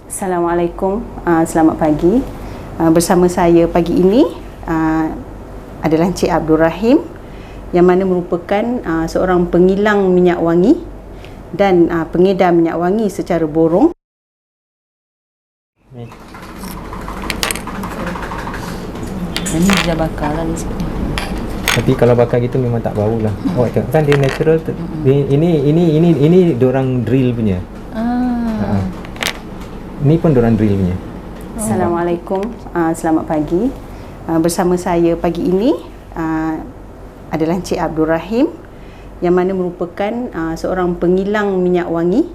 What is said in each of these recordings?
Assalamualaikum, selamat pagi. Bersama saya pagi ini adalah Encik Abdul Rahim yang mana merupakan seorang pengilang minyak wangi dan pengedar minyak wangi secara borong. Ini dah bakar lah ni. Tapi kalau bakar gitu memang tak bau lah. Oh, kan dia natural. Ini diorang drill punya. Ni pun diorang drill punya. Assalamualaikum, selamat pagi. Bersama saya pagi ini adalah Encik Abdul Rahim yang mana merupakan seorang pengilang minyak wangi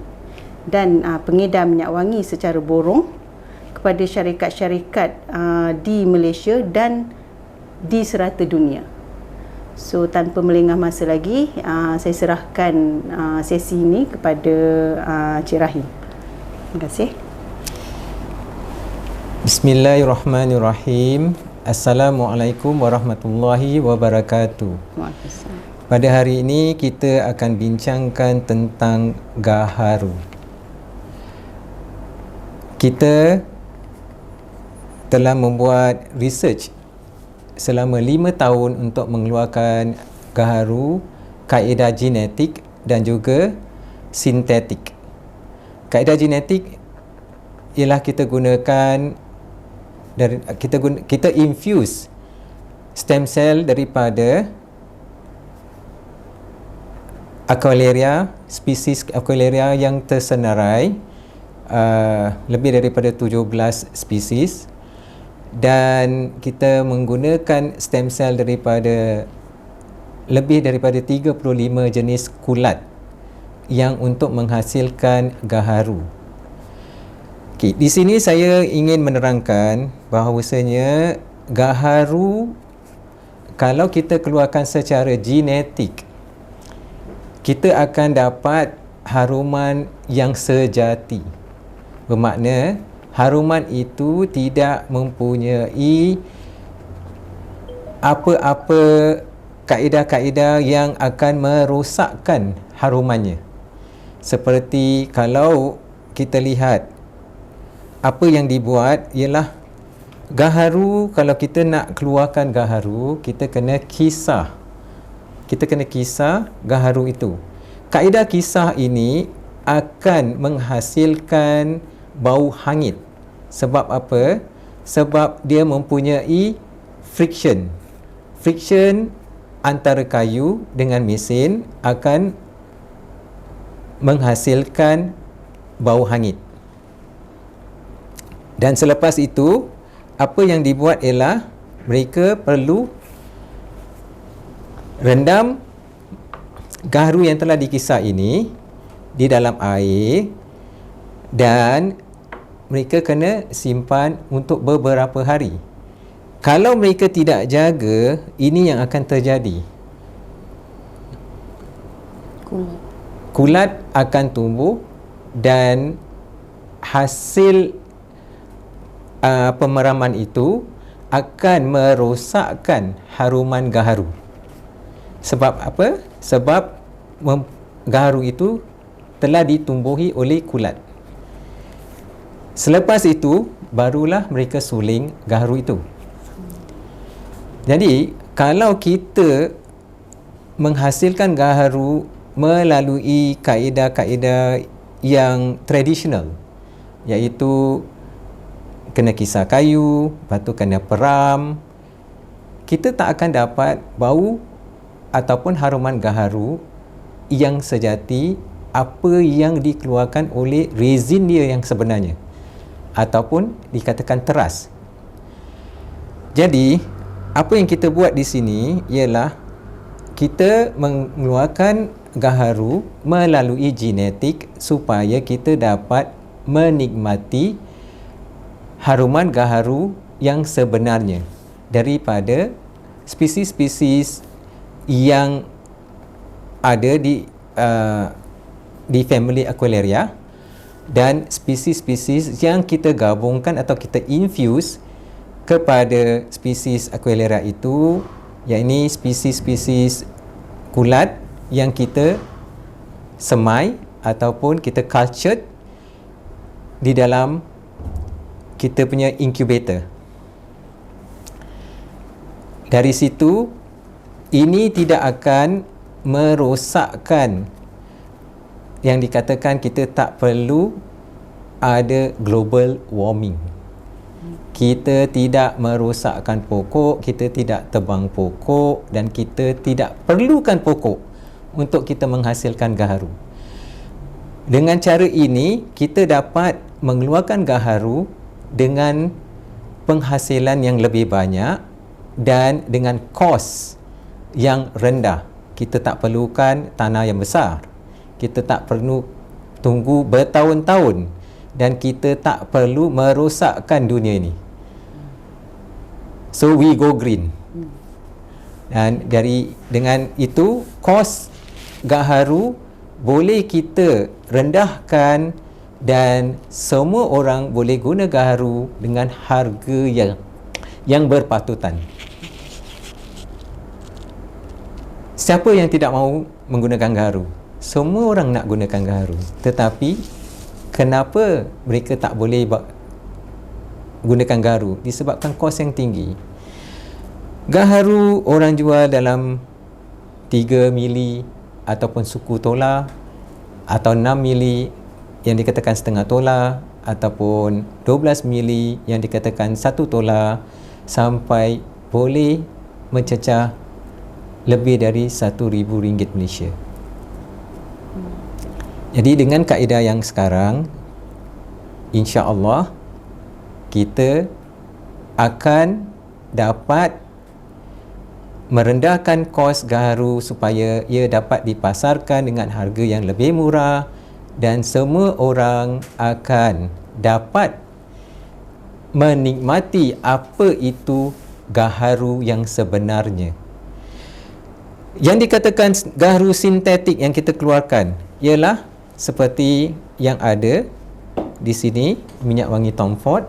dan pengedar minyak wangi secara borong kepada syarikat-syarikat di Malaysia dan di serata dunia. So tanpa melengah masa lagi, saya serahkan sesi ini kepada Encik Rahim. Terima kasih. Bismillahirrahmanirrahim. Assalamualaikum warahmatullahi wabarakatuh. Pada hari ini kita akan bincangkan tentang gaharu. Kita telah membuat research selama 5 tahun untuk mengeluarkan gaharu, kaedah genetik dan juga sintetik. Kaedah genetik ialah kita gunakan kita infuse stem cell daripada Aquileria, spesies Aquileria yang tersenarai, lebih daripada 17 spesies, dan kita menggunakan stem cell daripada lebih daripada 35 jenis kulat yang untuk menghasilkan gaharu. Okay, di sini saya ingin menerangkan bahawasanya gaharu kalau kita keluarkan secara genetik, kita akan dapat haruman yang sejati. Bermakna haruman itu tidak mempunyai apa-apa kaedah-kaedah yang akan merosakkan harumannya. Seperti kalau kita lihat apa yang dibuat ialah gaharu. Kalau kita nak keluarkan gaharu, kita kena kisah. Kita kena kisah gaharu itu. Kaedah kisah ini akan menghasilkan bau hangit. Sebab apa? Sebab dia mempunyai friction. Friction antara kayu dengan mesin akan menghasilkan bau hangit. Dan selepas itu, apa yang dibuat ialah mereka perlu rendam gaharu yang telah dikisar ini di dalam air, dan mereka kena simpan untuk beberapa hari. Kalau mereka tidak jaga, ini yang akan terjadi. Kulat akan tumbuh dan hasil pemeraman itu akan merosakkan haruman gaharu. Sebab apa? Sebab gaharu itu telah ditumbuhi oleh kulat. Selepas itu, barulah mereka suling gaharu itu. Jadi, kalau kita menghasilkan gaharu melalui kaedah-kaedah yang tradisional, iaitu kena kisar kayu, lepas tu kena peram, kita tak akan dapat bau ataupun haruman gaharu yang sejati apa yang dikeluarkan oleh resin dia yang sebenarnya, ataupun dikatakan teras. Jadi, apa yang kita buat di sini ialah kita mengeluarkan gaharu melalui genetik supaya kita dapat menikmati haruman gaharu yang sebenarnya daripada spesies-spesies yang ada di family Aquileria dan spesies-spesies yang kita gabungkan atau kita infuse kepada spesies Aquileria itu, iaitu spesies-spesies kulat yang kita semai ataupun kita cultured di dalam kita punya incubator. Dari situ, ini tidak akan merosakkan yang dikatakan kita tak perlu ada global warming. Kita tidak merosakkan pokok, kita tidak tebang pokok dan kita tidak perlukan pokok untuk kita menghasilkan gaharu. Dengan cara ini, kita dapat mengeluarkan gaharu dengan penghasilan yang lebih banyak dan dengan kos yang rendah. Kita tak perlukan tanah yang besar. Kita tak perlu tunggu bertahun-tahun dan kita tak perlu merosakkan dunia ini. So we go green. Dan dengan itu kos gaharu boleh kita rendahkan dan semua orang boleh guna gaharu dengan harga yang berpatutan. Siapa yang tidak mahu menggunakan gaharu? Semua orang nak gunakan gaharu. Tetapi kenapa mereka tak boleh gunakan gaharu? Disebabkan kos yang tinggi. Gaharu orang jual dalam 3 mili ataupun suku tola, atau 6 mili yang dikatakan setengah tola, ataupun 12 mili yang dikatakan 1 tola, sampai boleh mencecah lebih dari RM1,000 Malaysia. Jadi dengan kaedah yang sekarang, insya-Allah kita akan dapat merendahkan kos gaharu supaya ia dapat dipasarkan dengan harga yang lebih murah dan semua orang akan dapat menikmati apa itu gaharu yang sebenarnya. Yang dikatakan gaharu sintetik yang kita keluarkan ialah seperti yang ada di sini, minyak wangi Tom Ford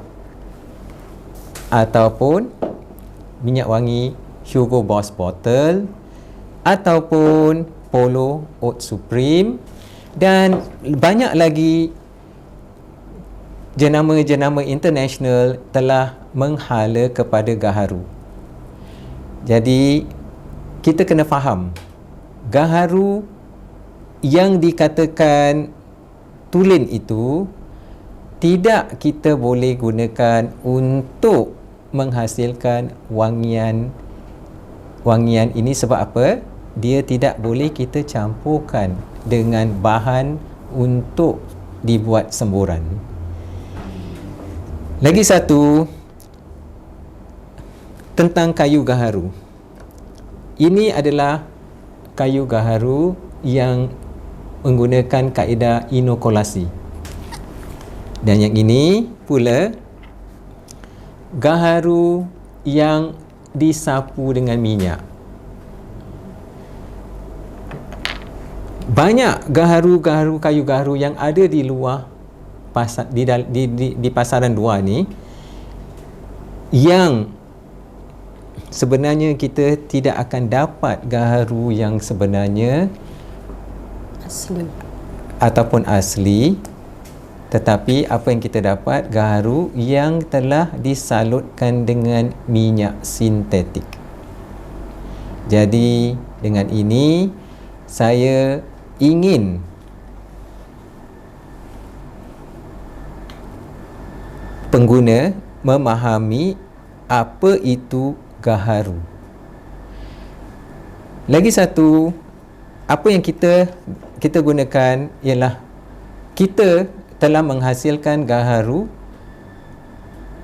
ataupun minyak wangi Hugo Boss Bottle ataupun Polo Oat Supreme dan banyak lagi jenama-jenama international telah menghala kepada gaharu. Jadi kita kena faham gaharu yang dikatakan tulen itu tidak kita boleh gunakan untuk menghasilkan wangian ini. Sebab apa? Dia tidak boleh kita campurkan dengan bahan untuk dibuat semburan. Lagi satu tentang kayu gaharu. Ini adalah kayu gaharu yang menggunakan kaedah inokulasi. Dan yang ini pula gaharu yang disapu dengan minyak. Banyak gaharu-gaharu, kayu gaharu yang ada di luar pasar, di pasaran luar ni, yang sebenarnya kita tidak akan dapat gaharu yang sebenarnya Asli. ataupun asli, tetapi apa yang kita dapat gaharu yang telah disalutkan dengan minyak sintetik. Jadi dengan ini saya ingin pengguna memahami apa itu gaharu. Lagi satu, apa yang kita gunakan ialah kita telah menghasilkan gaharu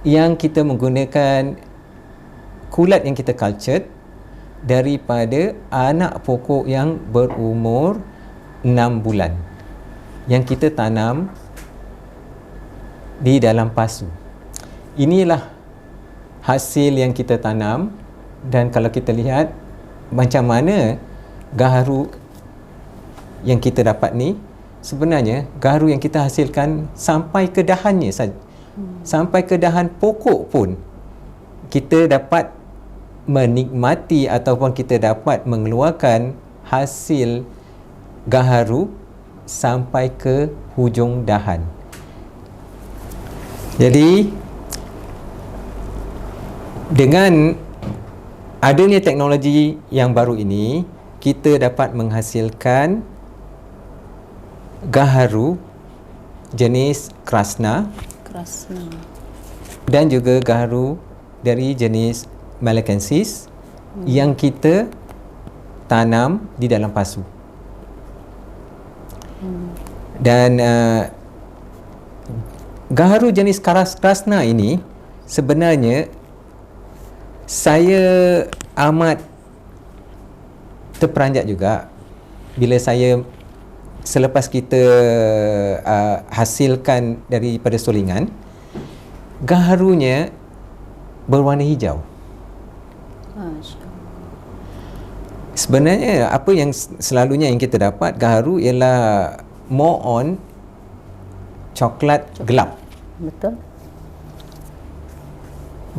yang kita menggunakan kulat yang kita cultured daripada anak pokok yang berumur 6 bulan yang kita tanam di dalam pasu. Inilah hasil yang kita tanam, dan kalau kita lihat macam mana gaharu yang kita dapat ni, sebenarnya gaharu yang kita hasilkan sampai ke dahannya saja. Sampai ke dahan pokok pun kita dapat menikmati ataupun kita dapat mengeluarkan hasil gaharu sampai ke hujung dahan. Jadi Dengan adanya teknologi yang baru ini, kita dapat menghasilkan gaharu jenis krasna Kerasnya. dan juga gaharu dari jenis malakensis yang kita tanam di dalam pasu. Dan gaharu jenis krasna ini sebenarnya saya amat terperanjat juga bila saya selepas kita hasilkan daripada sulingan, gaharunya berwarna hijau. Masya Allah. Sebenarnya apa yang selalunya yang kita dapat gaharu ialah more on coklat gelap. Betul.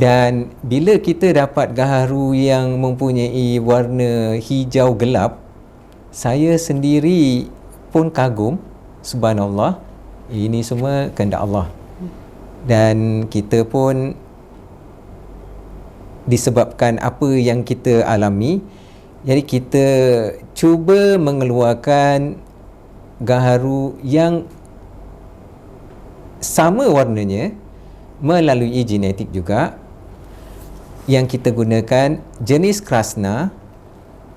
Dan bila kita dapat gaharu yang mempunyai warna hijau gelap, saya sendiri pun kagum, subhanallah, ini semua kehendak Allah. Dan kita pun disebabkan apa yang kita alami, jadi kita cuba mengeluarkan gaharu yang sama warnanya melalui genetik juga, yang kita gunakan jenis krasna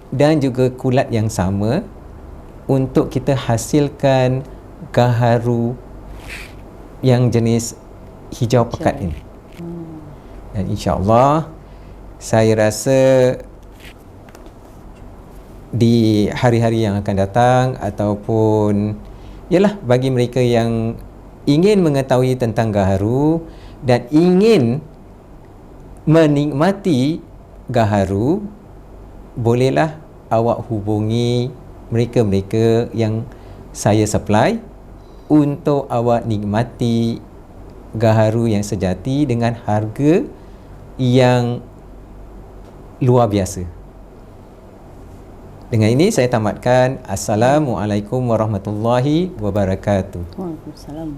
dan juga kulat yang sama untuk kita hasilkan gaharu yang jenis hijau pekat ini. Dan insya-Allah saya rasa di hari-hari yang akan datang ataupun ialah bagi mereka yang ingin mengetahui tentang gaharu dan ingin menikmati gaharu, bolehlah awak hubungi mereka-mereka yang saya supply untuk awak nikmati gaharu yang sejati dengan harga yang luar biasa. Dengan ini saya tamatkan. Assalamualaikum warahmatullahi wabarakatuh. Waalaikumsalam.